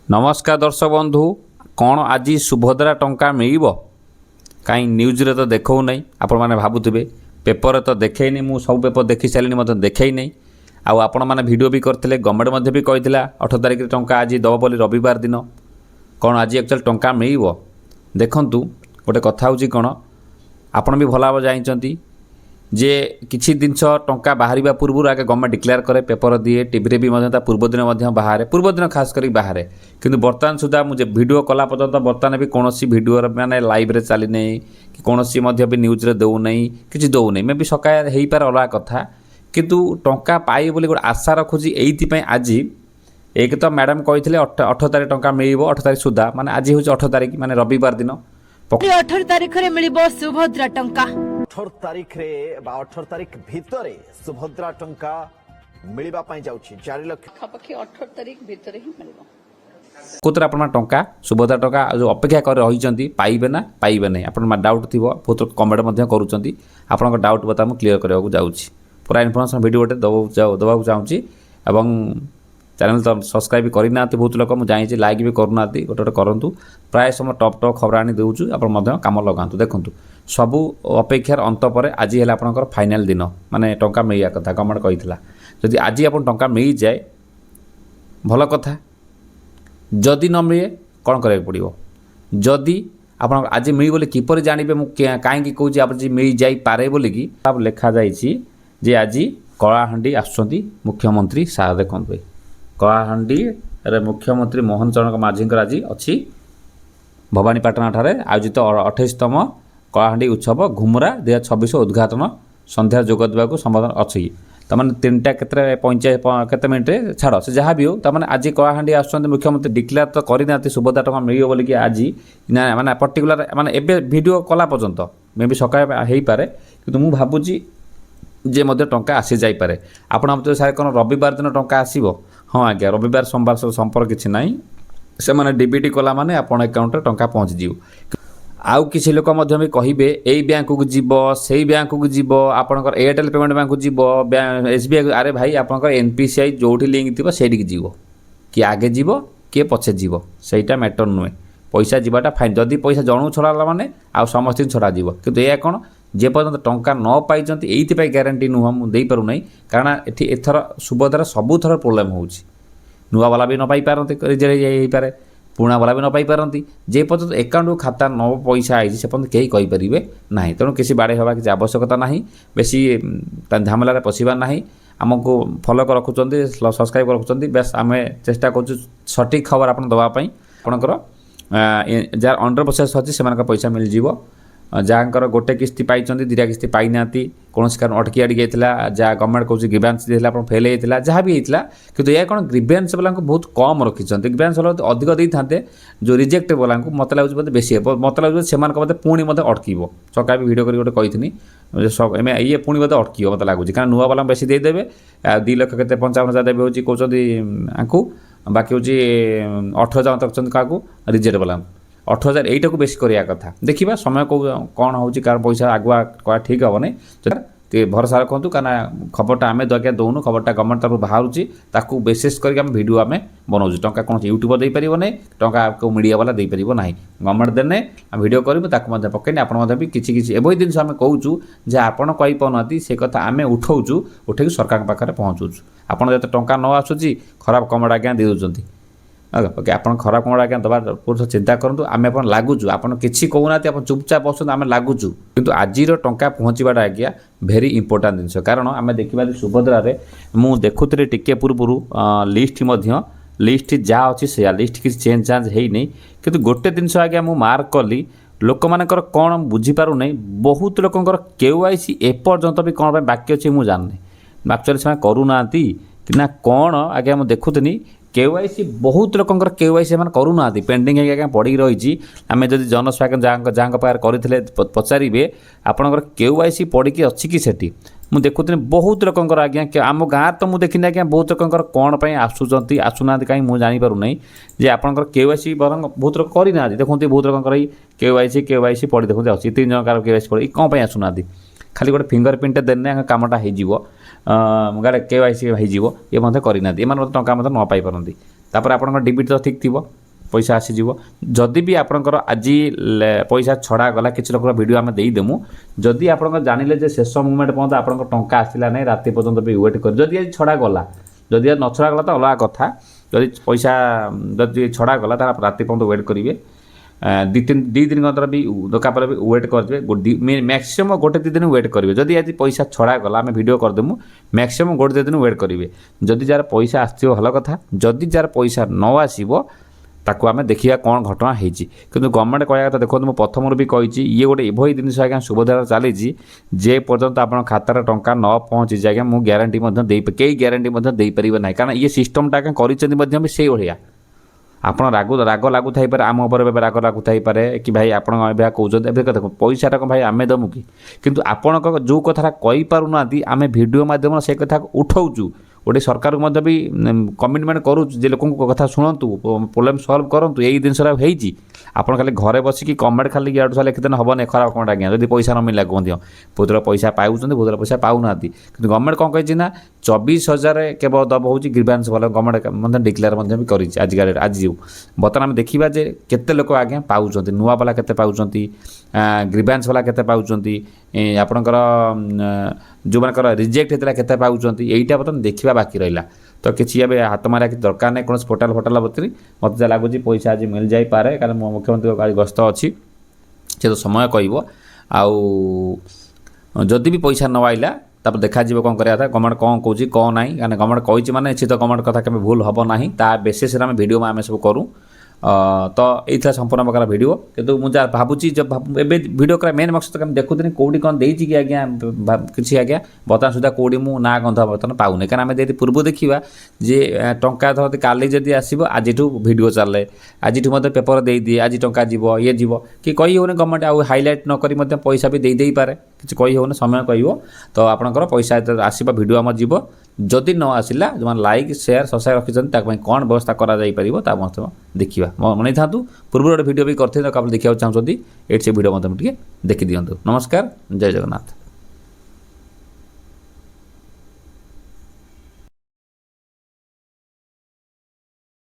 नमस्कार दर्शक बंधु कौन आज सुभद्रा टंका मिल कहीं न्यूज रे तो देखो नहीं आपण मैंने भावुवे पेपर तो देखे नहीं मुझ सब पेपर देखी सारे मत देखे नहीं आपण मैंने वीडियो भी करते गवर्नमेंट भी कही 8 तारिख टंका आज दब बोली रविवार दिन कौन आज एक्चुअली टंका मिल देखु गोटे कथा हूँ कौन आपण भी भल भाव जानते जे किसी जिनस टंका बाहर पूर्व आगे गवर्नमेंट डिक्लेयर करे पेपर दिए टीवी भी पूर्व दिन बाहर पूर्व दिन खास कर बाहर किंतु बर्तमान सुधा मुझे वीडियो कला पर्यंत बर्तमान भी कौन वीडियो माने लाइव रे चली नहीं कि कौन भी न्यूज रे दौ नहीं कि दौ नहीं मे भी सकाळ हो पारे अलग कथा किंतु टंका पाई बोली गोटे आशा रखुची एइथि आज एक तो मैडम कही 8 तारिख टंका मिल 8 तारिख सुधा माने आज हूँ 8 तारिख माने रविवार दिन 18 तारिख रे मिलिबो सुभद्रा टंका 18 तारिख रे 18 तारिख भितरे सुभद्रा टंका मिलिबा पई जाउछि 4 लाख पाखापाखि 18 तारिख भितर ही मिलिबो कोतरा आपण टंका सुभद्रा टंका जो अपेक्षा कर रही पाइबे ना पाइबे नहीं आपण डाउट थी बहुत कमेंट मध्य करूछंती आपण डाउट बता मु क्लियर करबा को जाउछि पूरा इन्फॉर्मेशन वीडियो गोटे दबाक चाहूँगी एवं चैनल तो सब्सक्राइब भी करना बहुत लोग मुझे जानी लाइक भी करना गोटे गोटे करूँ प्राय समय टप टप खबर आनी दूचु आप कम लगातु देखूँ सबू अपेक्षार अंत पर आज है आपंकर फाइनाल दिन माने टंका मिलवा कथा गवर्नमेंट कही जदि आज आप टंका मिल जाए भल कथा जदि न मिले कौन करा पड़ो जदि आप आज मिल बोले किपर जानवे मुझे कहीं कौच आप मिल जापे बोलिकी लिखा जे आज कलाहांडी आसुँच मुख्यमंत्री सार देखते भाई कलाहांडी रे मुख्यमंत्री मोहन चरण माझी आज अच्छी भवानीपाटना ठारे आयोजित 28तम कलाहांडी उत्सव घुमरा 2026 उद्घाटन संध्या जोग देवाक संबोधन अच्छी तमाने 3टा केते मिनट छाड़ से जहाँ भी हो तमाने आज कलाहांडी आसुँच मुख्यमंत्री डिक्लेयर तो करना सुभद्रा टंका मिल बोलिकी आज माने पर्टिकुलर माने एबे वीडियो कला पर्यंत मे भी सकाळ हो पारे कि मुझे भावुची जे मध्य टंका आसी जापे आपण मत सारे कौन रविवार दिन टंका आसो हाँ आज्ञा रविवार सोमवार सब संपर्क किसी ना से मैंने डीबीटी कला माने आपण अकाउंट टंका पहुँच जीव आउ किसी लोक भी कहे यही बैंक को जीव से बैंक को जीव आपंकर एयरटेल पेमेंट बैंक को जीव एसबीआई अरे भाई आपंकर एनपीसीआई जो लिंक थी से जीव कि आगे जीव किए पछे जीव सहीटा मैटर नुहे पैसा जीवाटा फाइन जदि पैसा जणु छड़ा मैंने आ समस्त छड़ा जीव किंतु यह कौन जे पर्यंत टंका न पाई ये ग्यारंटी नुह मुझे पारना कारण एथर सुभद्रा सबुथर प्रोब्लेम हो नुआ वाला भी न पाई पारती रिजेक्ट पारे पुणा वाला भी न पाई पारती जे पर्यंत एकाउंट खाता न पैसा आई से पर्यंत कहीं कहींपारे ना तेणु किसी बाड़े हवा किसी आवश्यकता ना बेसी झमेला पशिबार ना आमको फॉलो कर रखुंट सब्सक्राइब कर रखुंट बेस आम चेष्टा कर सठिक खबर आप दवापाई आपंकर जार अंडर प्रोसेस अच्छी से पैसा मिल जाव जहाँकर गोटे किस्ती पाई 2टा किस्ती पाई ना कौन कारण अटकी आड़ी जाता जहाँ गवर्नमेंट कौन ग्रीवेंस देला फेल होता जहाँ भी होता कि यह कौन ग्रीवेंस वाला बहुत कम रखिंट ग्रीवेंस वाला अधिक दे था जो रिजेक्ट वाला मत लगे बेसी मत लगे से पुणी मत अटक सका भी भिड कर कही ये पुणी मत अटक मत लगुच कारण नुआ वाला बेसी देदेवे 2 लाख के 55,000 देवे हूँ कहते बाकी हूँ 18,000 तक क्या रिजेक्ट वाला 8,000 यहीटा को बेस करिया कथा देखिबा समय को कौन होची कार पैसा आगुआ करा ठीक हे नहीं ते भरोसा रखु कारण खबरटा आम दरकार दौनु खबरटा गवर्नमेंट तरफ बाहर ताकू बेसिस करके आम वीडियो आम बनाऊँ टंका कौन यूट्यूबर दे पारिबो नहीं टंका को मीडिया वाला दे पारिबो नहीं गवर्नमेंट देने आम वीडियो करूँ ताकू मध्य पकईने आपण भी किसी एवं जिन आम कहूँ जे आपड़ कही पाना से कथा आम उठाऊँ उठे सरकार पाखे पहुँचुँ आपड़ जो टंका न आसूँ खराब कमेंट आज्ञा दे दूसरी ओके आप खराब कमेंट आज्ञा दबा पूरा चिंता करूँ आम आप लगुचु आप किसी कहूना आप चुपचाप बसुँ आम लगुचु किंतु आज टंका पहुँचवाटा आज्ञा भेरी इंपोर्टाट जिनस कारण आम देखा सुभद्रा मुझे देखुरी टिके पूर्व लिस्ट लिस्ट जहाँ अच्छी से लिस्ट किसी चेंज चांज है कि गोटे जिनस आज्ञा मुझे मार्क कली लोक मानकर कौन बुझीपार नहीं बहुत लोकंर केवाईसी एपर्यंत भी कौन बाकी अच्छे मुझे जाननी एक्चुअली से करूना कि ना कौन आज्ञा मुझे देखुनी केवाईसी बहुत लोकंर केवाईसी मैंने करूना पेंडिंग आज्ञा पड़ी रही आम जब जनस्वास्थ्य जहाँ पाखे करते पचारे आपंकर केवाईसी पड़ी अच्छी कि सेठी मुझे देखुनी बहुत लोकंर आज्ञा आम गाँव तो मुझे देखनी आज्ञा बहुत लोकंर कौन पर आसुँच आसुना कहीं मुझे जापर नहीं जे आपंकर केवाईसी बरंग बहुत लोग करना देखते बहुत लोकंर केवाईसी पड़ी देखते अच्छी 3 जन केवाईसी पड़ी कौन पर आसुना खाली गोटे फिंगरप्रिंट देने कामटा हो गाड़े केवाईसी हो ये करना एम टंका न पाई पारती तापर आप डीबीटी तो ठीक थी पैसा आसीଯିव जदि भी आपणकर आज पैसा छड़ा गला किसी लोक वीडियो आम देदेमु जदि आप जानिले जे शेष मुमेंट पर्यंत आप टंका आसला ना राति पर्यंत भी वेट कर जदि आज छड़ा गला जदि न छड़ा गला तो अलग कथा जदि पैसा जदि छड़ा गला तो राति पर्यंत वेट करेंगे दी दिन अंतर भी दरकार पर भी वेट करेंगे मैक्सिमम गोटे 2 दिन वेट करेंगे जदि आज पैसा छड़ा गला आम वीडियो करदेमु मैक्सिमम गोटे 2 दिन वेट करेंगे जदि जार पैसा आसो भल कथा जदि जार पैसा न आसो ताकू आम देखिए कौन घटना होती किंतु गवर्नमेंट कहया कथा देखो मुझे प्रथम भी कही ये गोटे एभली जिनिस आज्ञा सुविधा चली जे पर्यंत आप खातार टंका न पहुँची आज्ञा मुझे ग्यारंटी कई ग्यारंटी दे पारे ना कारण ये सिस्टमटा आज्ञा कर से भाया आप राग लगुत आम उपर राग लगुत कि भाई आप कहते देखो पैसा भाई आम दमु कि आपण जो कथा कही पारना आम भिडियो मध्यम से कथा उठाऊँ गोटे सरकार को भी कमिटमेंट करूँ लोक कथा शुणु प्रोब्लेम सल्व करूँ यही जिनसा होती आप खाली घरे बसिकी कमेंट खाली इाड़ू सा लिखिदेने हेन खराब कमेंट आज्ञा जब पैसा न मिला कहते बहुत पैसा पाऊँ बहुत पैसा पाऊना कि गवर्नमेंट कौन कही 24,000 केवल दब हो ग्रीवांस भल गवर्नमेंट डिक्लेयर भी कर आज बर्तमान आम देखा जे केते लोक आज्ञा पाँच नुआ वाला केते पाँच ग्रीवांस वाला केते पाँच आपणकर जो मानकर रिजेक्ट होता केते पाँच यहीटा बर्तमान देखा बाकी रहा तो किसी अब हाथ मारा कि दरकार नहीं कौन पोर्टाल फोटाल बतरी मत लगुच पैसा आज मिल जापे कारण मो मुख्यमंत्री आज गस्त अच्छी से तो समय कह जदि भी पैसा न आइला तब देखा कौन करा था गवर्नमेंट कौन कौन कौन ना कारण गवर्नमेंट कही माने निश्चित गवर्नमेंट कथा केवल भूल हम ना ता बेसिस आम भिडियो आम सब करूँ तो ये संपूर्ण प्रकार वीडियो किंतु मुझे भावुची जब एवं वीडियो कर मेन मकसद आम देखुनी कौटी कौन देती कि आज्ञा किसी आज्ञा बर्तमान सुधा कौटी मु ना गंध बर्तमान पाऊनी कारण आम यदि पूर्व देखा जे टंका धरती काली जदि आसो आज भिडियो चले आज मत पेपर दे दिए आज टंका जीव ये जीव कि कही होने गवर्नमेंट आउ हाइलाइट नक पैसा भी दे पारे किसी कही होने समय कह तो आपंकर पैसा आसवा भिडियो आम जीव जदि न आसला जो लाइक शेयर सब्सक्राइब रखी कौन व्यवस्था कर देखा मन था पूर्व गोटे भिडियो भी करते देखा चाहते ये से भिडियो मतलब देखी दिखाँ नमस्कार जय जगन्नाथ।